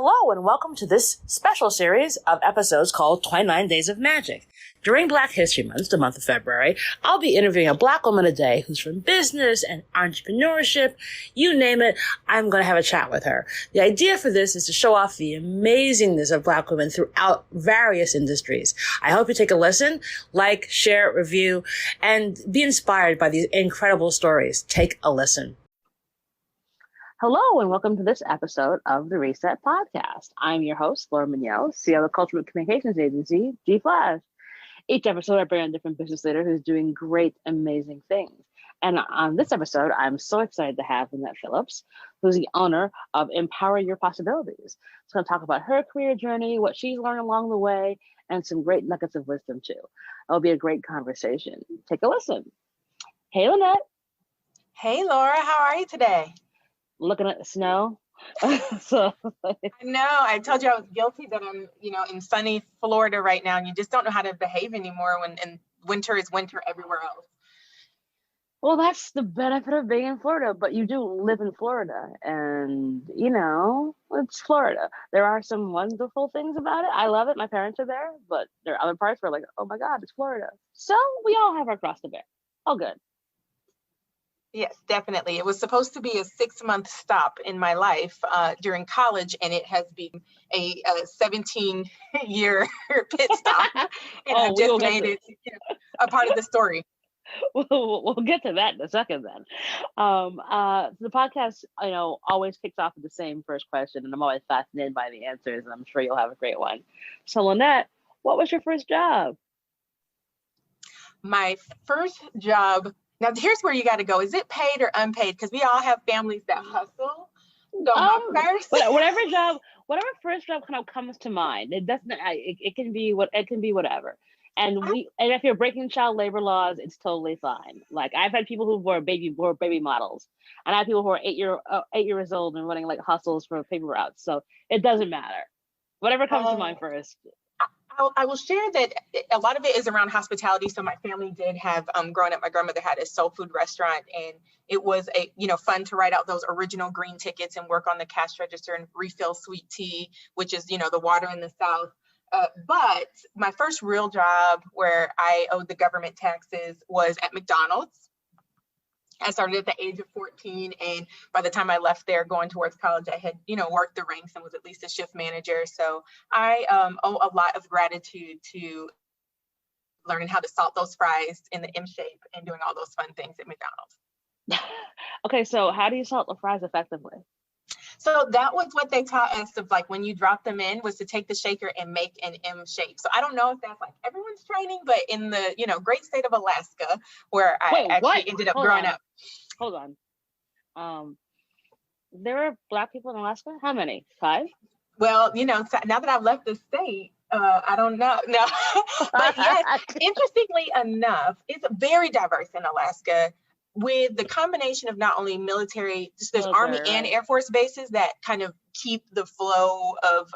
Hello and welcome to this special series of episodes called 29 Days of Magic. During Black History Month, the month of February, I'll be interviewing a Black woman a day who's from business and entrepreneurship. You name it, I'm going to have a chat with her. The idea for this is to show off the amazingness of Black women throughout various industries. I hope you take a listen, like, share, review, and be inspired by these incredible stories. Take a listen. Hello and welcome to this episode of the Reset Podcast. I'm your host, Laura Mignell, CEO of the Cultural Communications Agency, G Flash. Each episode, I bring on a different business leader who's doing great, amazing things. And on this episode, I'm so excited to have Lynnette Phillips, who's the owner of Empower Your Possibilities. She's going to talk about her career journey, what she's learned along the way, and some great nuggets of wisdom too. It'll be a great conversation. Take a listen. Hey, Lynnette. Hey, Laura. How are you today? Looking at the snow. I know. I told you I was guilty that I'm, in sunny Florida right now, and you just don't know how to behave anymore when winter is winter everywhere else. Well, that's the benefit of being in Florida, but you do live in Florida, and it's Florida. There are some wonderful things about it. I love it. My parents are there, but there are other parts where like, oh my God, it's Florida. So we all have our cross to bear. All good. Yes, definitely. It was supposed to be a 6-month stop in my life during college, and it has been a 17-year pit stop. And I just made it a part of the story. We'll get to that in a second then. The podcast, always kicks off with the same first question, and I'm always fascinated by the answers, and I'm sure you'll have a great one. So, Lynnette, what was your first job? My first job. Now, here's where you got to go. Is it paid or unpaid? Because we all have families that hustle. So whatever first job kind of comes to mind. It doesn't. It can be whatever. And if you're breaking child labor laws, it's totally fine. Like I've had people who were baby models, and I have people who are 8 years old and running like hustles for paper routes. So it doesn't matter. Whatever comes to mind first. I will share that a lot of it is around hospitality. So my family did have, growing up, my grandmother had a soul food restaurant, and it was fun to write out those original green tickets and work on the cash register and refill sweet tea, which is, the water in the South. But my first real job where I owed the government taxes was at McDonald's. I started at the age of 14, and by the time I left there going towards college, I had, worked the ranks and was at least a shift manager. So I owe a lot of gratitude to learning how to salt those fries in the M shape and doing all those fun things at McDonald's. Okay, so how do you salt the fries effectively? So that was what they taught us of like when you drop them in was to take the shaker and make an M shape. So I don't know if that's like everyone's training, but in the, great state of Alaska where I ended up growing up. Hold on. There are Black people in Alaska? How many? 5? Well, now that I've left the state, I don't know. No, but yes, interestingly enough, it's very diverse in Alaska. With the combination of not only military, there's Army and Air Force bases that kind of keep the flow of,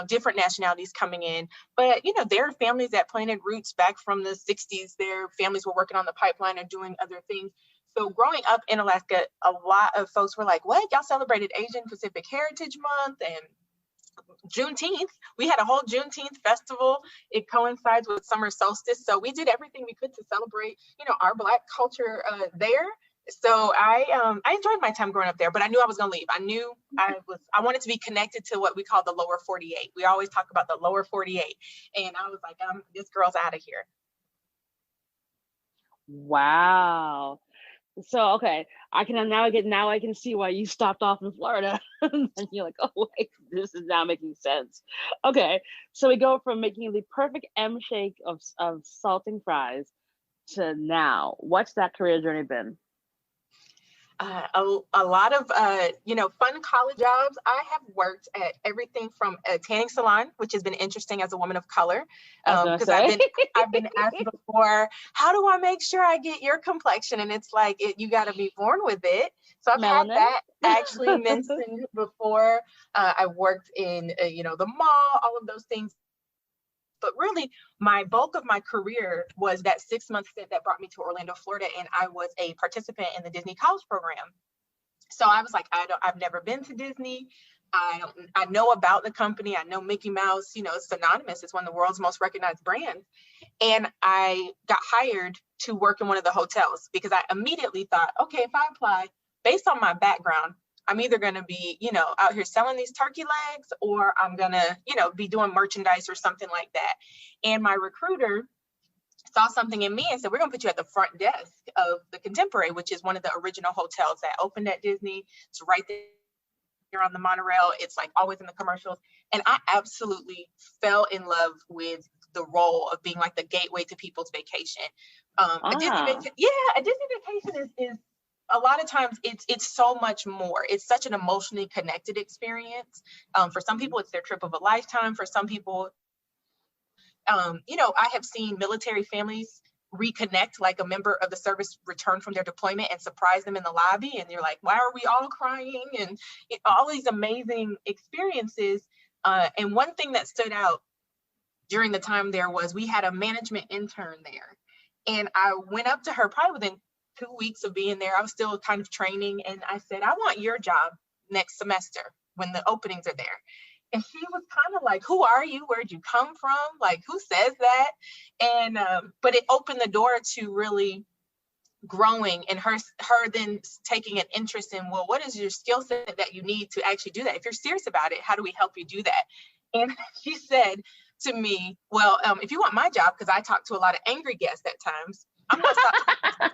different nationalities coming in. But, there are families that planted roots back from the 60s. Their families were working on the pipeline or doing other things. So growing up in Alaska, a lot of folks were like, what? Y'all celebrated Asian Pacific Heritage Month and Juneteenth. We had a whole Juneteenth festival. It coincides with summer solstice. So we did everything we could to celebrate, our Black culture there. So I enjoyed my time growing up there, but I knew I was going to leave. I knew I wanted to be connected to what we call the lower 48. We always talk about the lower 48. And I was like, this girl's out of here. Wow. So, okay, I can see why you stopped off in Florida. And you're like, oh, wait, this is now making sense. Okay, so we go from making the perfect M shake of salting fries to now. What's that career journey been? A lot of, fun college jobs. I have worked at everything from a tanning salon, which has been interesting as a woman of color. Because I've been asked before, how do I make sure I get your complexion? And it's like, you got to be born with it. So I've had that actually mentioned before. I worked in, the mall, all of those things. But really, my bulk of my career was that 6-month stint that brought me to Orlando, Florida, and I was a participant in the Disney College Program. So I was like, I've never been to Disney, I know about the company. I know Mickey Mouse, it's synonymous. It's one of the world's most recognized brands. And I got hired to work in one of the hotels because I immediately thought, okay, if I apply based on my background, I'm either going to be, out here selling these turkey legs, or I'm going to, be doing merchandise or something like that. And my recruiter saw something in me and said, we're going to put you at the front desk of the Contemporary, which is one of the original hotels that opened at Disney. It's right there on the monorail. It's like always in the commercials. And I absolutely fell in love with the role of being like the gateway to people's vacation. A Disney vacation is a lot of times it's so much more. It's such an emotionally connected experience. For some people, it's their trip of a lifetime. For some people, I have seen military families reconnect, like a member of the service return from their deployment and surprise them in the lobby. And you're like, why are we all crying? And all these amazing experiences. And one thing that stood out during the time there was we had a management intern there. And I went up to her probably within 2 weeks of being there. I was still kind of training. And I said, I want your job next semester when the openings are there. And she was kind of like, who are you? Where'd you come from? Like, who says that? And, but it opened the door to really growing, and her then taking an interest in, well, what is your skill set that you need to actually do that? If you're serious about it, how do we help you do that? And she said to me, well, if you want my job, because I talk to a lot of angry guests at times, I'm going to stop.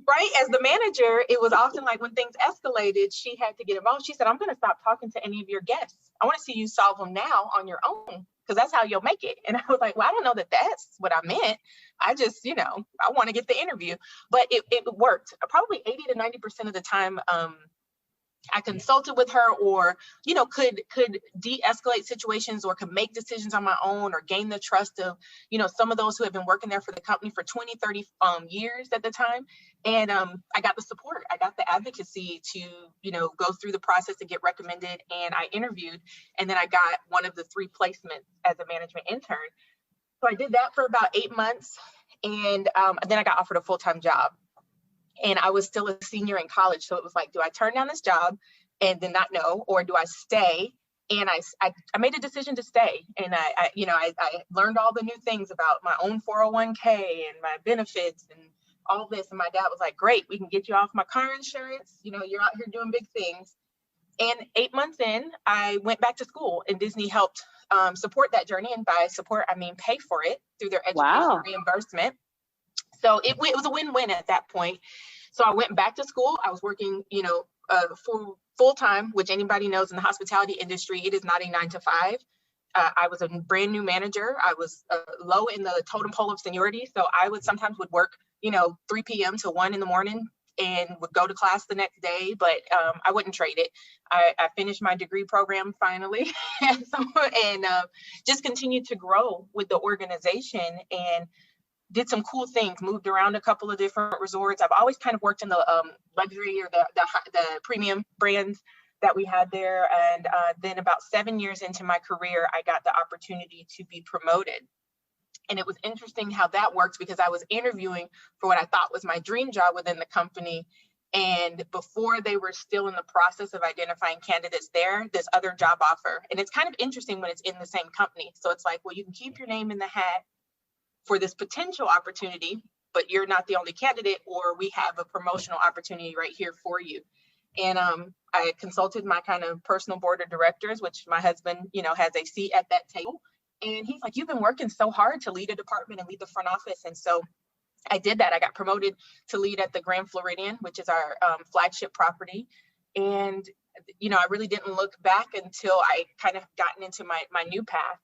Right? As the manager, it was often like when things escalated, she had to get involved. She said, I'm going to stop talking to any of your guests. I want to see you solve them now on your own, because that's how you'll make it. And I was like, well, I don't know that that's what I meant. I just, I want to get the interview. But it worked. Probably 80 to 90% of the time, I consulted with her, or, could de-escalate situations, or could make decisions on my own, or gain the trust of, some of those who have been working there for the company for 20, 30 years at the time. And I got the support. I got the advocacy to, go through the process and get recommended. And I interviewed, and then I got one of the 3 placements as a management intern. So I did that for about 8 months. And then I got offered a full-time job. And I was still a senior in college. So it was like, do I turn down this job and then not know, or do I stay? And I made a decision to stay. And I learned all the new things about my own 401k and my benefits and all this. And my dad was like, great, we can get you off my car insurance. You're out here doing big things. And 8 months in, I went back to school, and Disney helped support that journey. And by support, I mean pay for it through their education reimbursement. So it was a win-win at that point. So I went back to school. I was working, full-time, which anybody knows in the hospitality industry, it is not a 9 to 5. I was a brand new manager. I was low in the totem pole of seniority. So I sometimes would work, 3 p.m. to 1 in the morning and would go to class the next day, but I wouldn't trade it. I finished my degree program finally, and just continued to grow with the organization, and did some cool things, moved around a couple of different resorts. I've always kind of worked in the luxury or the premium brands that we had there. And then about 7 years into my career, I got the opportunity to be promoted. And it was interesting how that worked, because I was interviewing for what I thought was my dream job within the company. And before they were still in the process of identifying candidates there, this other job offer. And it's kind of interesting when it's in the same company. So it's like, well, you can keep your name in the hat for this potential opportunity, but you're not the only candidate, or we have a promotional opportunity right here for you. And I consulted my kind of personal board of directors, which my husband, has a seat at that table. And he's like, you've been working so hard to lead a department and lead the front office. And so I did that. I got promoted to lead at the Grand Floridian, which is our flagship property. And, I really didn't look back until I kind of gotten into my new path.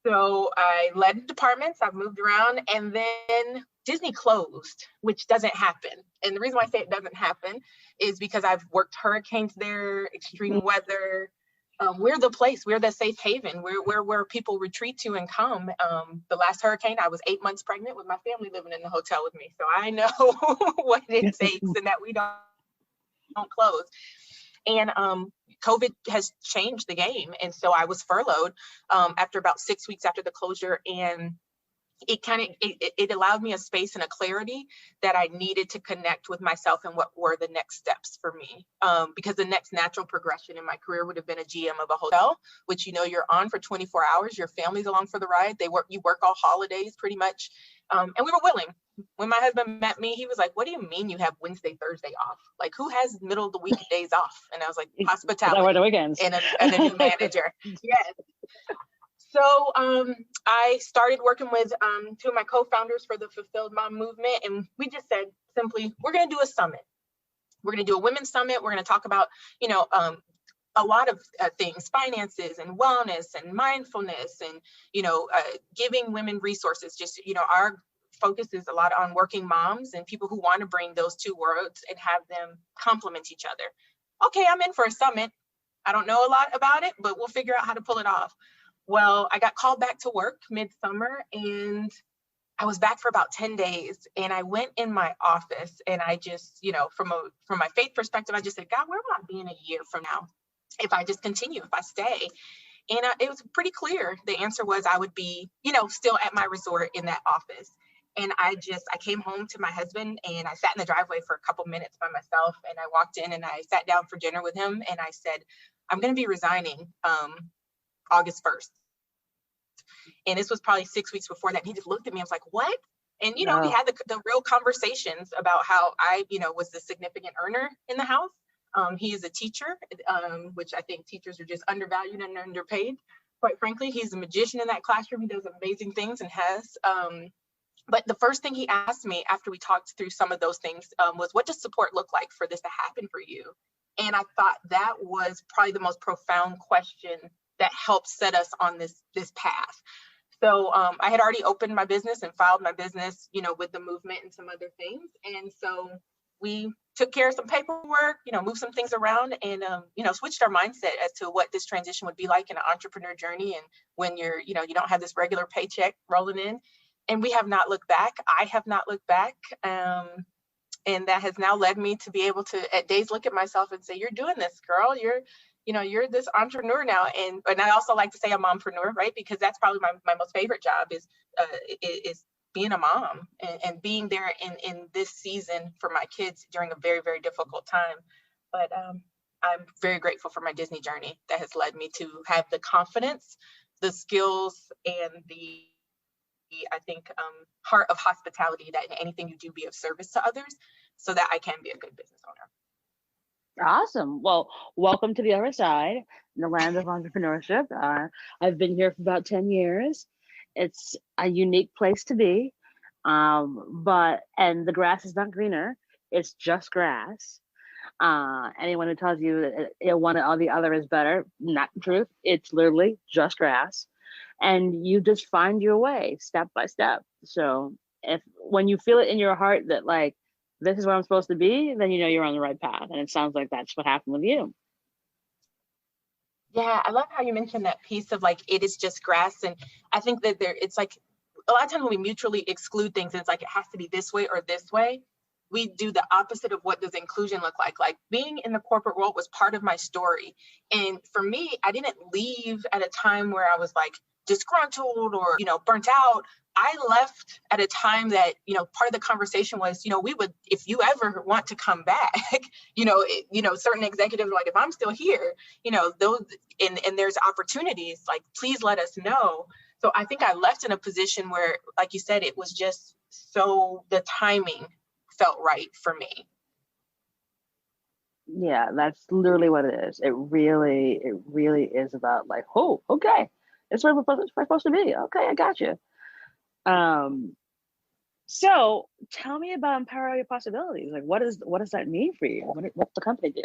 So I led departments, I've moved around, and then Disney closed, which doesn't happen. And the reason why I say it doesn't happen is because I've worked hurricanes there, extreme weather. We're the place, we're the safe haven. We're where people retreat to and come. The last hurricane, I was 8 months pregnant with my family living in the hotel with me. So I know what it takes, and that we don't close. And COVID has changed the game. And so I was furloughed after about 6 weeks after the closure. And it allowed me a space and a clarity that I needed to connect with myself and what were the next steps for me. Because the next natural progression in my career would have been a GM of a hotel, which, you know, you're on for 24 hours, your family's along for the ride. You work all holidays pretty much. And we were willing. When my husband met me, he was like, what do you mean you have Wednesday, Thursday off? Like, who has middle of the week days off? And I was like, hospitality. I work the weekends. And a new manager. Yes. So I started working with two of my co-founders for the Fulfilled Mom movement. And we just said simply, we're going to do a summit. We're going to do a women's summit. We're going to talk about, you know, a lot of things, finances and wellness and mindfulness and, you know, giving women resources. Just, you know, our focus is a lot on working moms and people who want to bring those two worlds and have them complement each other. Okay, I'm in for a summit. I don't know a lot about it, but we'll figure out how to pull it off. Well, I got called back to work midsummer and I was back for about 10 days and I went in my office and I just, you know, from my faith perspective, I just said, God, where will I be in a year from now? If I just continue, if I stay. And it was pretty clear. The answer was I would be, you know, still at my resort in that office. And I came home to my husband and I sat in the driveway for a couple minutes by myself. And I walked in and I sat down for dinner with him. And I said, I'm going to be resigning August 1st. And this was probably 6 weeks before that. And he just looked at me. I was like, what? And, you know, we had the real conversations about how I, you know, was the significant earner in the house. He is a teacher, which I think teachers are just undervalued and underpaid. Quite frankly, he's a magician in that classroom. He does amazing things and has. But the first thing he asked me after we talked through some of those things was, what does support look like for this to happen for you? And I thought that was probably the most profound question that helped set us on this path. So I had already opened my business and filed my business, you know, with the movement and some other things. And so we took care of some paperwork, you know, moved some things around and, you know, switched our mindset as to what this transition would be like in an entrepreneur journey. And when you're, you know, you don't have this regular paycheck rolling in. And we have not looked back. I have not looked back. And that has now led me to be able to at days look at myself and say, you're doing this, girl. You're this entrepreneur now. And I also like to say a mompreneur, right? Because that's probably my most favorite job is being a mom and being there in this season for my kids during a very, very difficult time. But I'm very grateful for my Disney journey that has led me to have the confidence, the skills, and the, I think, heart of hospitality that in anything you do be of service to others so that I can be a good business owner. Awesome. Well, welcome to the other side, in the land of entrepreneurship. I've been here for about 10 years. It's a unique place to be, and the grass is not greener. It's just grass. Anyone who tells you that one or the other is better, not the truth. It's literally just grass. And you just find your way step by step. So when you feel it in your heart that like, this is where I'm supposed to be, then you know you're on the right path. And it sounds like that's what happened with you. Yeah, I love how you mentioned that piece of like, it is just grass. And I think that it's like, a lot of times when we mutually exclude things, it's like, it has to be this way or this way. We do the opposite of what does inclusion look like. Like being in the corporate world was part of my story. And for me, I didn't leave at a time where I was like disgruntled or, you know, burnt out. I left at a time that, you know, part of the conversation was, you know, we would, if you ever want to come back, certain executives were like, if I'm still here, you know, those, and there's opportunities, like, please let us know. So I think I left in a position where, like you said, it was just so the timing felt right for me. Yeah, that's literally what it is. It really is about like, oh, okay, it's where we're supposed to be. Okay, I got you. So tell me about Empower Your Possibilities. Like, what does that mean for you? What's the company do?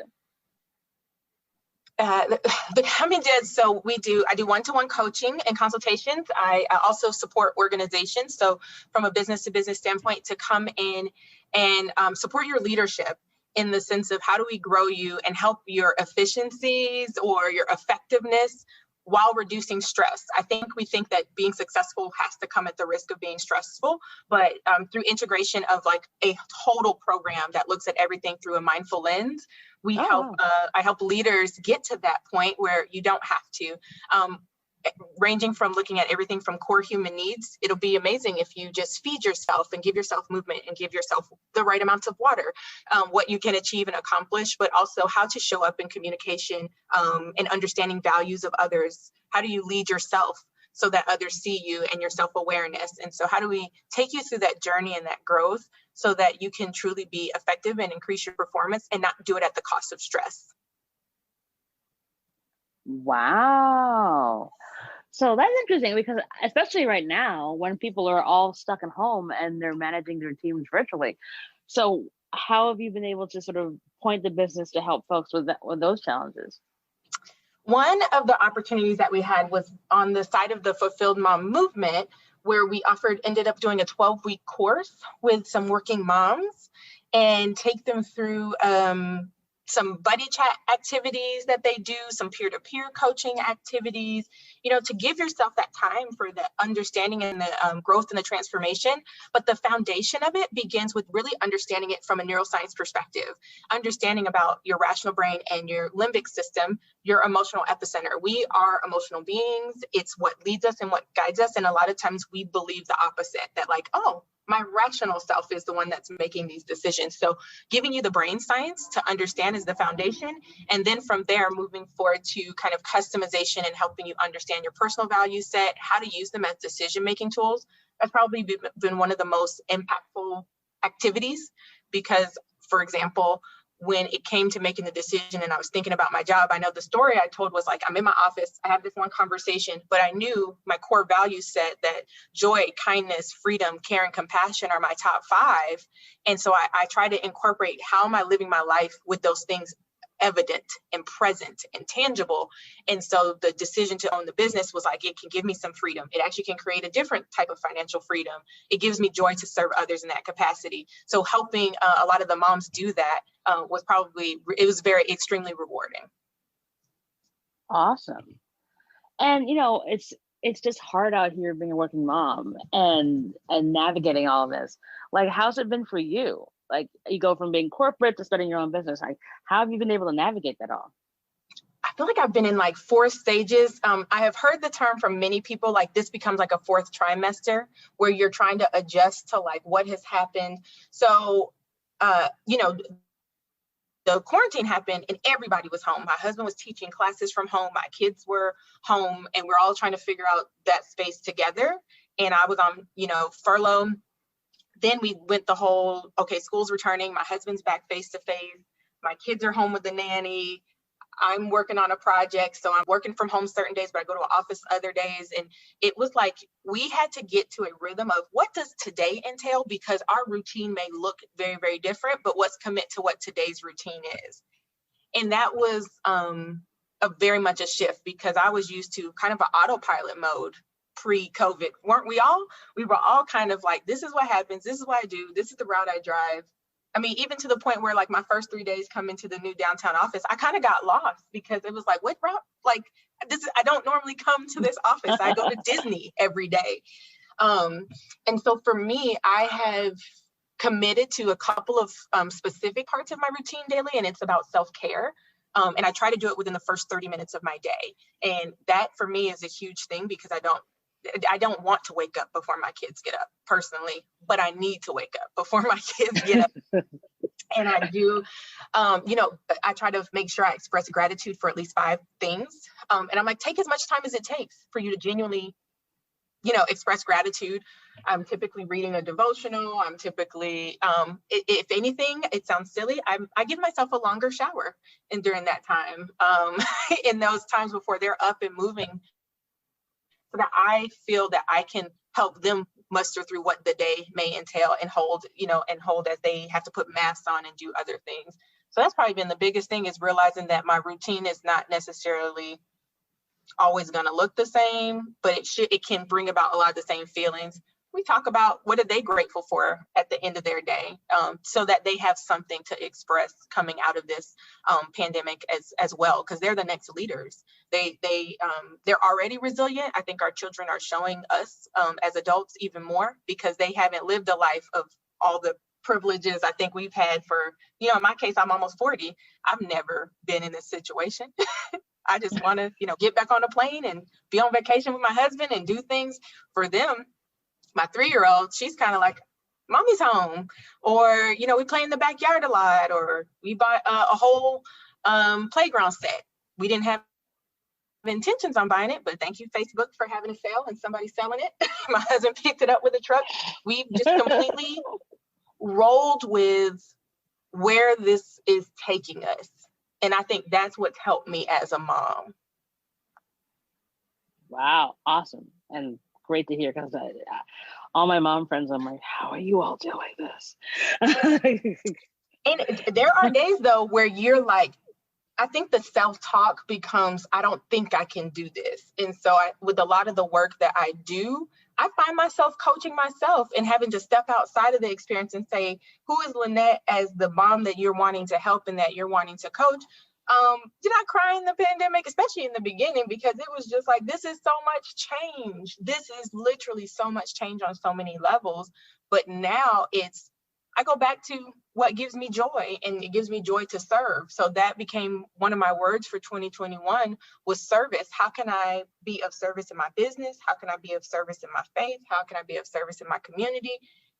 The company did, so I do one-to-one coaching and consultations. I also support organizations. So from a business to business standpoint, to come in and support your leadership in the sense of how do we grow you and help your efficiencies or your effectiveness while reducing stress. I think we think that being successful has to come at the risk of being stressful, but through integration of like a total program that looks at everything through a mindful lens, I help leaders get to that point where you don't have to. ranging from looking at everything from core human needs. It'll be amazing if you just feed yourself and give yourself movement and give yourself the right amounts of water, what you can achieve and accomplish, but also how to show up in communication, and understanding values of others. How do you lead yourself so that others see you, and your self-awareness? And so how do we take you through that journey and that growth so that you can truly be effective and increase your performance and not do it at the cost of stress? Wow. So that's interesting, because especially right now when people are all stuck at home and they're managing their teams virtually. So how have you been able to sort of point the business to help folks with those challenges? One of the opportunities that we had was on the side of the Fulfilled Mom movement, where we ended up doing a 12-week course with some working moms and take them through some buddy chat activities that they do, some peer-to-peer coaching activities, to give yourself that time for the understanding and the growth and the transformation. But the foundation of it begins with really understanding it from a neuroscience perspective, understanding about your rational brain and your limbic system, your emotional epicenter. We are emotional beings. It's what leads us and what guides us. And a lot of times we believe the opposite, that like, oh, my rational self is the one that's making these decisions. So giving you the brain science to understand is the foundation. And then from there, moving forward to kind of customization and helping you understand your personal value set, how to use them as decision-making tools. That's probably been one of the most impactful activities, because, for example, when it came to making the decision and I was thinking about my job, I know the story I told was like, I'm in my office, I have this one conversation, but I knew my core values set that joy, kindness, freedom, care, and compassion are my top 5. And so I try to incorporate, how am I living my life with those things evident and present and tangible. And so the decision to own the business was like, it can give me some freedom. It actually can create a different type of financial freedom. It gives me joy to serve others in that capacity. So helping a lot of the moms do that it was very extremely rewarding. Awesome. And it's just hard out here being a working mom and navigating all of this. Like, how's it been for you? Like, you go from being corporate to starting your own business. Like, how have you been able to navigate that all? I feel like I've been in like 4 stages. I have heard the term from many people, like this becomes like a 4th trimester where you're trying to adjust to like what has happened. So, the quarantine happened and everybody was home. My husband was teaching classes from home. My kids were home, and we're all trying to figure out that space together. And I was on, furlough. Then we went the whole, okay, school's returning. My husband's back face to face. My kids are home with the nanny. I'm working on a project. So I'm working from home certain days, but I go to an office other days. And it was like, we had to get to a rhythm of what does today entail? Because our routine may look very, very different, but let's commit to what today's routine is. And that was a very much a shift, because I was used to kind of an autopilot mode pre-COVID. Weren't we all? We were all kind of like, this is what happens. This is what I do. This is the route I drive. I mean, even to the point where like my first 3 days coming to the new downtown office, I kind of got lost, because it was like, what route? Like, I don't normally come to this office. I go to Disney every day. And so for me, I have committed to a couple of specific parts of my routine daily, and it's about self-care. And I try to do it within the first 30 minutes of my day. And that for me is a huge thing, because I don't want to wake up before my kids get up personally, but I need to wake up before my kids get up. And I do, I try to make sure I express gratitude for at least 5 things. And I'm like, take as much time as it takes for you to genuinely, express gratitude. I'm typically reading a devotional. I'm typically, if anything, it sounds silly, I give myself a longer shower and during that time, in those times before they're up and moving, so that I feel that I can help them muster through what the day may entail and hold as they have to put masks on and do other things. So that's probably been the biggest thing, is realizing that my routine is not necessarily always going to look the same, but it can bring about a lot of the same feelings. We talk about what are they grateful for at the end of their day, so that they have something to express coming out of this pandemic as well, because they're the next leaders. They're already resilient. I think our children are showing us as adults even more, because they haven't lived a life of all the privileges I think we've had for, in my case, I'm almost 40. I've never been in this situation. I just want to, get back on a plane and be on vacation with my husband and do things for them. My 3-year-old, she's kind of like, mommy's home, or, we play in the backyard a lot, or we bought a whole playground set. We didn't have intentions on buying it, but thank you, Facebook, for having a sale and somebody selling it. My husband picked it up with a truck. We've just completely rolled with where this is taking us. And I think that's what's helped me as a mom. Wow, awesome. And great to hear, because all my mom friends, I'm like, how are you all doing this? And there are days, though, where you're like, I think the self-talk becomes, I don't think I can do this. And so with a lot of the work that I do, I find myself coaching myself and having to step outside of the experience and say, who is Lynnette as the mom that you're wanting to help and that you're wanting to coach? Did I cry in the pandemic, especially in the beginning, because it was just like, this is so much change. This is literally so much change on so many levels. But now I go back to what gives me joy, and it gives me joy to serve. So that became one of my words for 2021 was service. How can I be of service in my business? How can I be of service in my faith? How can I be of service in my community?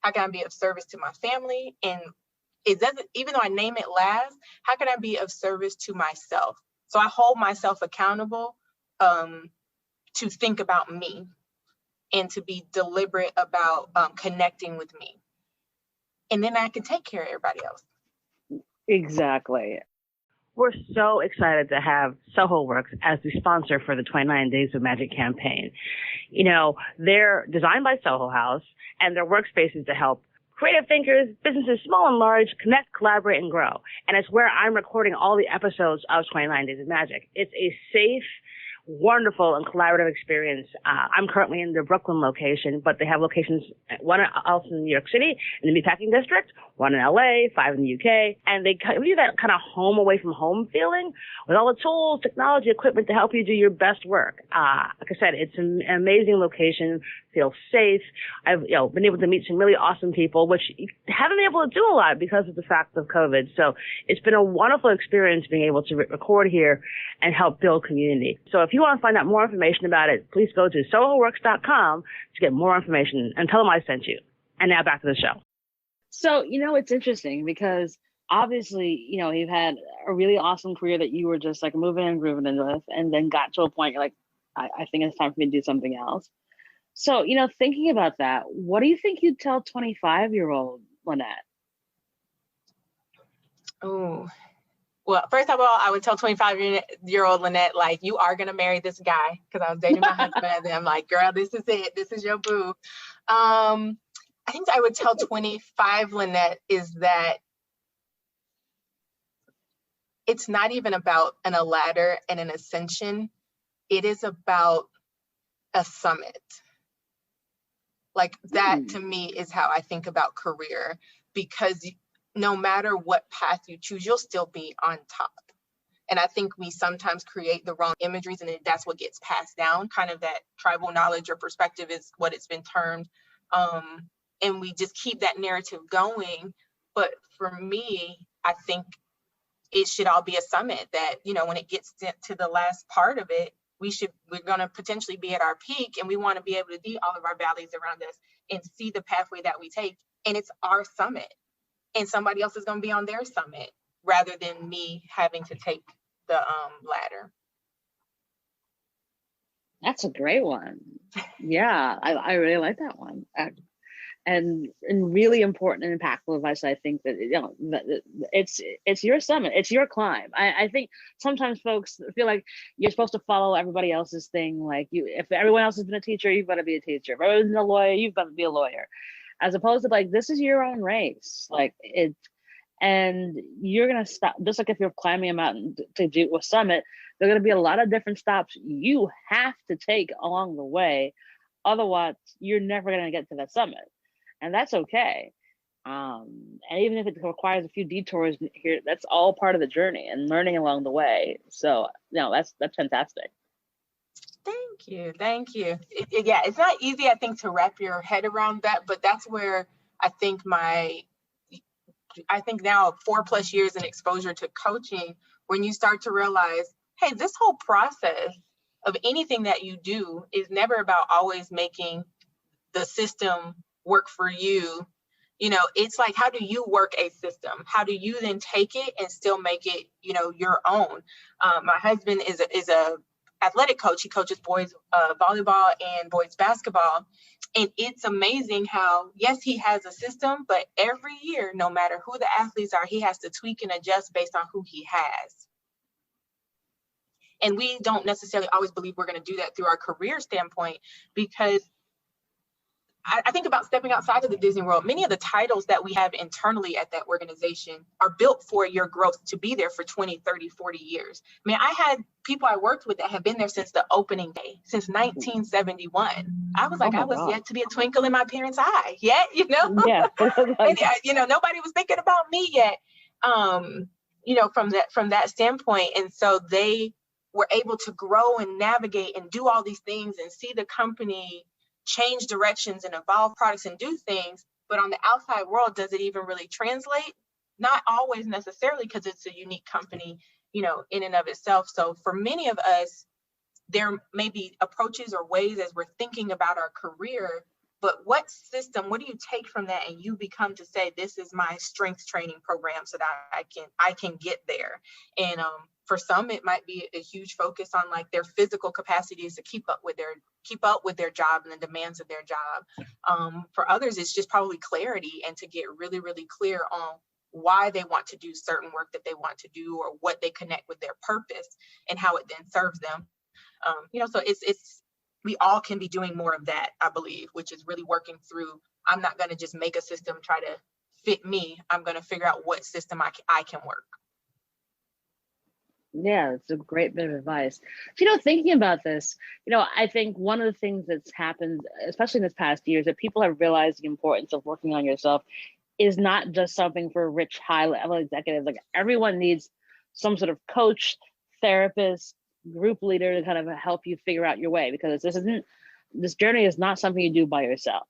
How can I be of service to my family? And it doesn't, even though I name it last, how can I be of service to myself? So I hold myself accountable to think about me and to be deliberate about connecting with me. And then I can take care of everybody else. Exactly. We're so excited to have Soho Works as the sponsor for the 29 Days of Magic campaign. They're designed by Soho House, and their workspaces to help creative thinkers, businesses small and large, connect, collaborate, and grow. And it's where I'm recording all the episodes of 29 Days of Magic. It's a safe, wonderful, and collaborative experience. I'm currently in the Brooklyn location, but they have locations, one else in New York City, in the Meatpacking District, one in LA, 5 in the UK, and they give you that kind of home away from home feeling with all the tools, technology, equipment to help you do your best work. Like I said, it's an amazing location, feels safe. I've been able to meet some really awesome people, which you haven't been able to do a lot because of the fact of COVID. So it's been a wonderful experience being able to record here and help build community. So if you want to find out more information about it, please go to sohoworks.com to get more information and tell them I sent you. And now back to the show. So, it's interesting because obviously, you've had a really awesome career that you were just like moving and grooving into with, and then got to a point you're like, I think it's time for me to do something else. So, thinking about that, what do you think you'd tell 25-year-old Lynnette? Oh, well, first of all, I would tell 25-year-old Lynnette, like, you are going to marry this guy, because I was dating my husband. And I'm like, girl, this is it. This is your boo. I think I would tell 25 Lynnette is that it's not even about a ladder and an ascension. It is about a summit. Like that to me is how I think about career, because no matter what path you choose, you'll still be on top. And I think we sometimes create the wrong imageries, and that's what gets passed down. Kind of that tribal knowledge or perspective is what it's been termed. And we just keep that narrative going. But for me, I think it should all be a summit that, when it gets to the last part of it, we're going to potentially be at our peak, and we want to be able to see all of our valleys around us and see the pathway that we take. And it's our summit, and somebody else is going to be on their summit rather than me having to take the ladder. That's a great one. Yeah, I really like that one. And really important and impactful advice. I think that it's your summit, it's your climb. I think sometimes folks feel like you're supposed to follow everybody else's thing. Like if everyone else has been a teacher, you've got to be a teacher. If everyone's been a lawyer, you've got to be a lawyer. As opposed to like, this is your own race. Like and you're gonna stop. Just like if you're climbing a mountain to do a summit, there are gonna be a lot of different stops you have to take along the way. Otherwise, you're never gonna get to that summit. And that's okay. And even if it requires a few detours here, that's all part of the journey and learning along the way. So, that's fantastic. Thank you. Yeah, it's not easy, I think, to wrap your head around that, but that's where I think now 4+ years in exposure to coaching, when you start to realize hey, this whole process of anything that you do is never about always making the system work for you. You know, it's like, how do you work a system? How do you then take it and still make it, you know, your own? My husband is a athletic coach. He coaches boys volleyball and boys basketball. And it's amazing how, yes, he has a system, but every year, no matter who the athletes are, he has to tweak and adjust based on who he has. And we don't necessarily always believe we're going to do that through our career standpoint, because I think about stepping outside of the Disney World. Many of the titles that we have internally at that organization are built for your growth to be there for 20, 30, 40 years. I mean, I had people I worked with that have been there since the opening day, since 1971. I was like, I was yet to be a twinkle in my parents' eye yet, you know? Yeah. And, you know, nobody was thinking about me yet, you know, from that standpoint. And so they were able to grow and navigate and do all these things and see the company change directions and evolve products and do things. But on the outside world, does it even really translate? Not always necessarily, because it's a unique company, you know, in and of itself. So for many of us, there may be approaches or ways as we're thinking about our career, but what system, what do you take from that and you become to say, this is my strength training program so that I can get there. And for some, it might be a huge focus on like their physical capacities to keep up with their job and the demands of their job. For others, it's just probably clarity and to get really, really clear on why they want to do certain work that they want to do, or what they connect with their purpose and how it then serves them. You know, so we all can be doing more of that, I believe, which is really working through, I'm not going to just make a system try to fit me. I'm going to figure out what system I can work. Yeah, it's a great bit of advice. You know, thinking about this, you know, I think one of the things that's happened, especially in this past year, is that people have realized the importance of working on yourself is not just something for rich, high-level executives. Like, everyone needs some sort of coach, therapist, group leader to kind of help you figure out your way, because this journey is not something you do by yourself.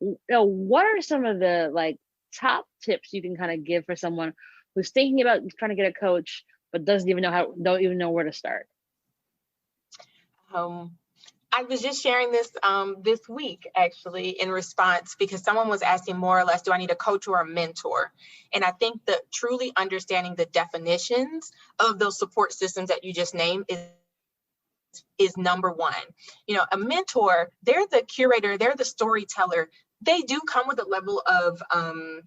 You know, what are some of the like top tips you can kind of give for someone who's thinking about trying to get a don't even know where to start? I was just sharing this this week, actually, in response, because someone was asking more or less, do I need a coach or a mentor? And I think that truly understanding the definitions of those support systems that you just named is number one. You know, a mentor, they're the curator, they're the storyteller. They do come with a level of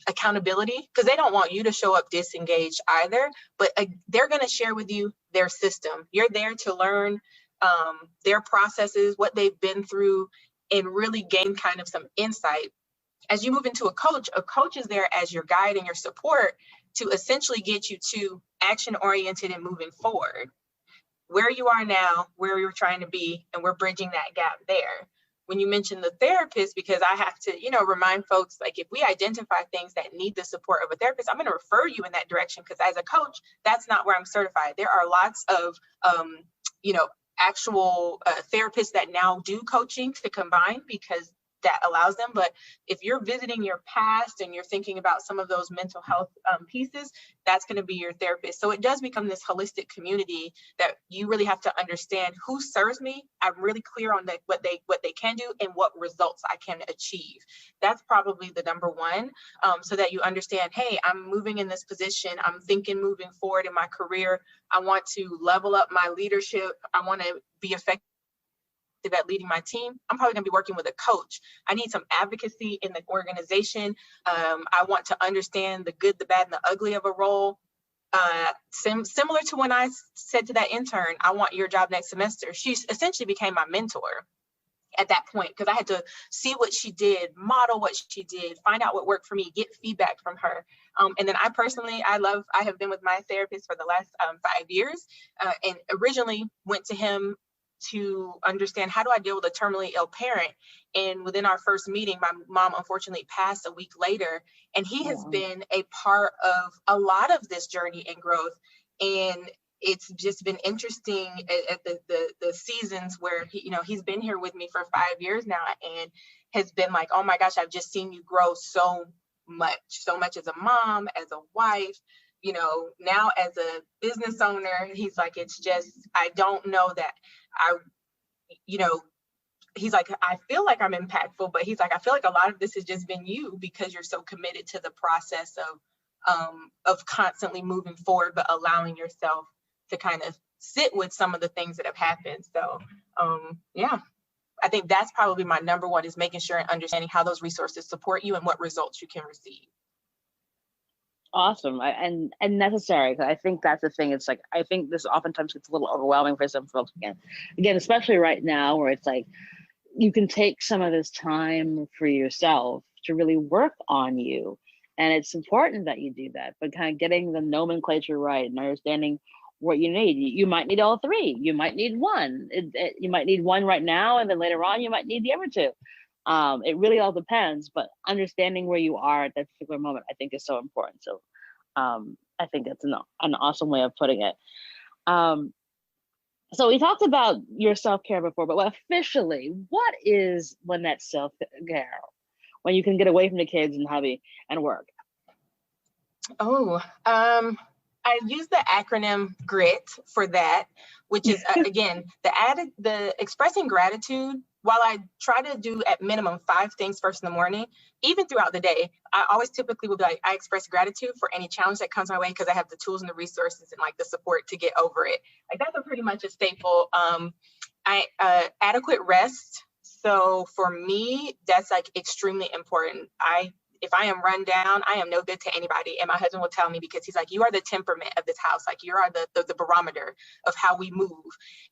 accountability, because they don't want you to show up disengaged either, but they're going to share with you their system. You're there to learn their processes, what they've been through, and really gain kind of some insight. As you move into a coach is there as your guide and your support to essentially get you to action oriented and moving forward. Where you are now, where you're trying to be, and we're bridging that gap there. When you mention the therapist, because I have to, you know, remind folks, like, if we identify things that need the support of a therapist, I'm going to refer you in that direction, because as a coach, that's not where I'm certified. There are lots of, you know, actual therapists that now do coaching to combine, because that allows them. But if you're visiting your past and you're thinking about some of those mental health pieces, that's going to be your therapist. So it does become this holistic community that you really have to understand who serves me. I'm really clear on what they can do and what results I can achieve. That's probably the number one, so that you understand, hey, I'm moving in this position. I'm thinking moving forward in my career. I want to level up my leadership. I want to be effective at leading my team. I'm probably going to be working with a coach. I need some advocacy in the organization. I want to understand the good, the bad, and the ugly of a role. Similar to when I said to that intern, I want your job next semester. She essentially became my mentor at that point, because I had to see what she did, model what she did, find out what worked for me, get feedback from her. And then I have been with my therapist for the last 5 years, and originally went to him to understand, how do I deal with a terminally ill parent? And within our first meeting, my mom unfortunately passed a week later, and he has been a part of a lot of this journey and growth. And it's just been interesting at the seasons where he's been here with me for 5 years now, and has been like, oh my gosh, I've just seen you grow so much as a mom, as a wife, now as a business owner, he's like, it's just, I don't know that you know, he's like, I feel like I'm impactful, but he's like, I feel like a lot of this has just been you because you're so committed to the process of constantly moving forward, but allowing yourself to kind of sit with some of the things that have happened. So yeah, I think that's probably my number one, is making sure and understanding how those resources support you and what results you can receive. Awesome. And necessary, because I think that's the thing. It's like, I think this oftentimes gets a little overwhelming for some folks again, especially right now, where it's like, you can take some of this time for yourself to really work on you. And it's important that you do that, but kind of getting the nomenclature right and understanding what you need. You might need all three. You might need one. You might need one right now, and then later on, you might need the other two. It really all depends, but understanding where you are at that particular moment, I think, is so important. So I think that's an awesome way of putting it. So we talked about your self-care before, but officially, what is Lynnette self-care when you can get away from the kids and hubby and work? Oh, I use the acronym GRIT for that, which is again, the expressing gratitude. While I try to do at minimum 5 things first in the morning, even throughout the day, I always typically will be like, I express gratitude for any challenge that comes my way because I have the tools and the resources and like the support to get over it. Like that's pretty much a staple. Adequate rest. So for me, that's like extremely important. If I am run down, I am no good to anybody. And my husband will tell me, because he's like, you are the temperament of this house. Like you are the barometer of how we move.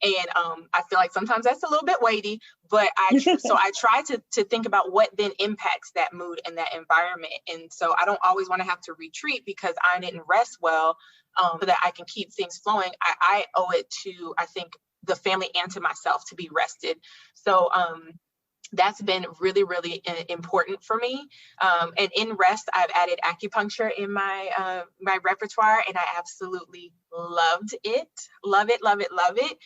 And I feel like sometimes that's a little bit weighty, but I try to think about what then impacts that mood and that environment. And so I don't always want to have to retreat because I didn't rest well, so that I can keep things flowing. I owe it to, I think, the family and to myself to be rested. So that's been really, really important for me. And in rest, I've added acupuncture in my my repertoire, and I absolutely loved it. Love it, love it, love it.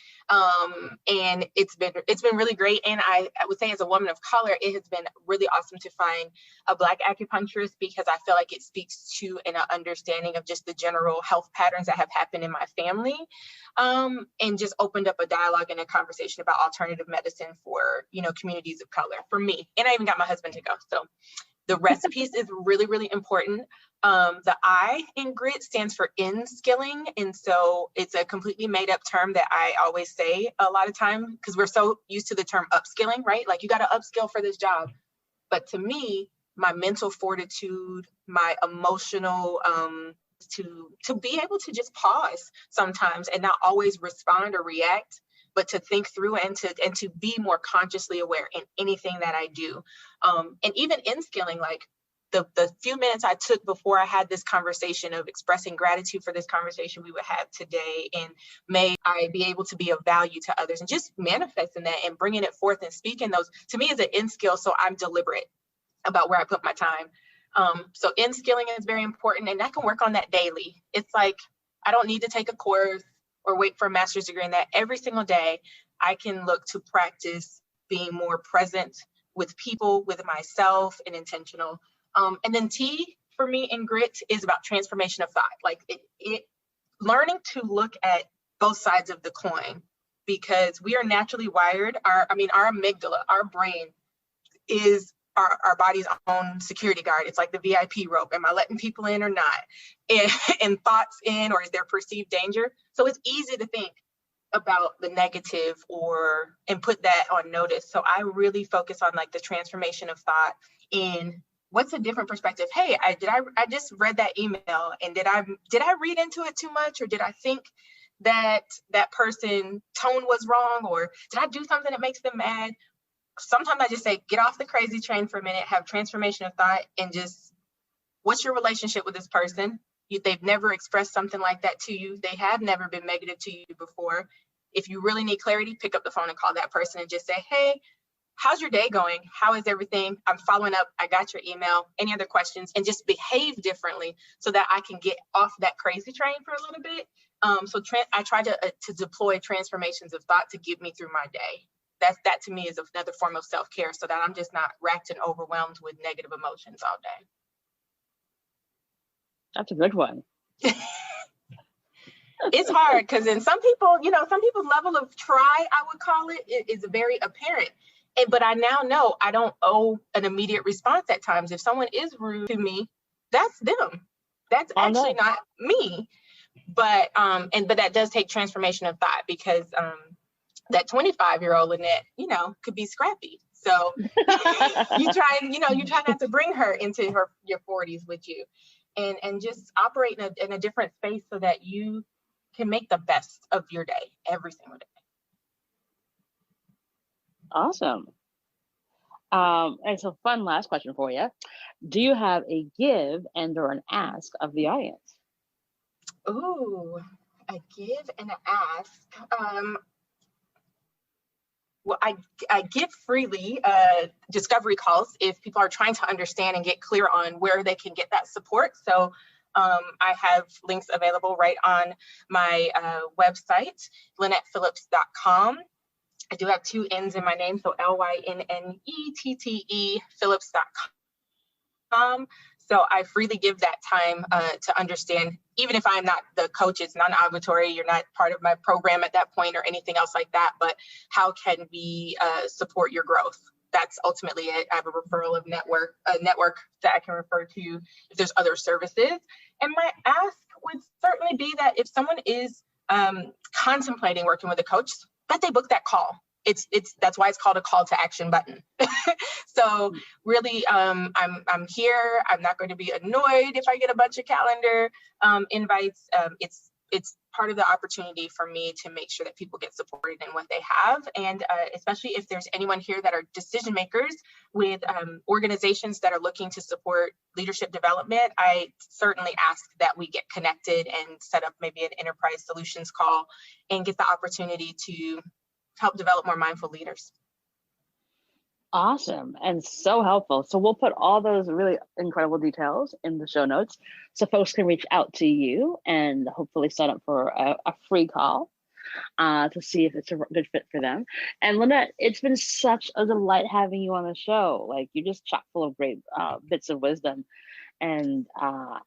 And it's been really great. And I would say, as a woman of color, it has been really awesome to find a Black acupuncturist, because I feel like it speaks to an understanding of just the general health patterns that have happened in my family, and just opened up a dialogue and a conversation about alternative medicine for, communities of color, for me. And I even got my husband to go. So the rest piece is really, really important. The I in GRIT stands for in-skilling. And so it's a completely made up term that I always say a lot of time, because we're so used to the term upskilling, right? Like you got to upskill for this job. But to me, my mental fortitude, my emotional, to be able to just pause sometimes and not always respond or react, but to think through and to be more consciously aware in anything that I do. And even in skilling, like the few minutes I took before I had this conversation of expressing gratitude for this conversation we would have today, and may I be able to be of value to others, and just manifesting that and bringing it forth and speaking those, to me, is an in skill. So I'm deliberate about where I put my time. So in skilling is very important, and I can work on that daily. It's like, I don't need to take a course or wait for a master's degree in that. Every single day, I can look to practice being more present with people, with myself, and intentional. And then T for me in GRIT is about transformation of thought. Like it learning to look at both sides of the coin, because we are naturally wired. Our amygdala, our brain, is our body's own security guard. It's like the VIP rope. Am I letting people in or not? And thoughts in, or is there perceived danger? So it's easy to think about the negative and put that on notice. So I really focus on like the transformation of thought in what's a different perspective. Hey, I just read that email, and did I read into it too much, or did I think that person tone was wrong, or did I do something that makes them mad? Sometimes I just say, get off the crazy train for a minute, have transformation of thought, and just, what's your relationship with this person? They've never expressed something like that to you. They have never been negative to you before. If you really need clarity, pick up the phone and call that person and just say, hey, how's your day going? How is everything? I'm following up. I got your email. Any other questions? And just behave differently so that I can get off that crazy train for a little bit. I try to deploy transformations of thought to get me through my day. That to me is another form of self-care, so that I'm just not racked and overwhelmed with negative emotions all day. That's a good one. It's hard because in some people, some people's level of try, I would call it, is very apparent. But I now know I don't owe an immediate response at times. If someone is rude to me, that's them. That's actually not me. But but that does take transformation of thought, because that 25-year-old Lynnette, could be scrappy. So you try not to bring her into your 40s with you, and just operate in a different space so that you can make the best of your day every single day. Awesome. And so fun last question for you. Do you have a give and or an ask of the audience? Ooh, a give and an ask. Well, I give freely discovery calls if people are trying to understand and get clear on where they can get that support. So I have links available right on my website, LynnettePhillips.com. I do have 2 N's in my name, so LYNNETTE Phillips.com. So I freely give that time to understand, even if I'm not the coach, it's non-obligatory, you're not part of my program at that point or anything else like that, but how can we support your growth? That's ultimately it. I have a referral of a network that I can refer to if there's other services. And my ask would certainly be that if someone is contemplating working with a coach, that they book that call. That's why it's called a call to action button. So really, I'm here. I'm not going to be annoyed if I get a bunch of calendar invites. It's part of the opportunity for me to make sure that people get supported in what they have. And especially if there's anyone here that are decision makers with organizations that are looking to support leadership development, I certainly ask that we get connected and set up maybe an enterprise solutions call and get the opportunity to help develop more mindful leaders. Awesome, and so helpful. So we'll put all those really incredible details in the show notes so folks can reach out to you and hopefully sign up for a free call to see if it's a good fit for them. And Lynnette, it's been such a delight having you on the show. Like, you're just chock full of great bits of wisdom, and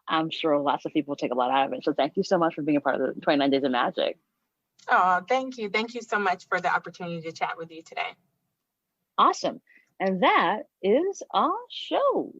I'm sure lots of people take a lot out of it. So thank you so much for being a part of the 29 Days of Magic. Oh, thank you. Thank you so much for the opportunity to chat with you today. Awesome. And that is our show.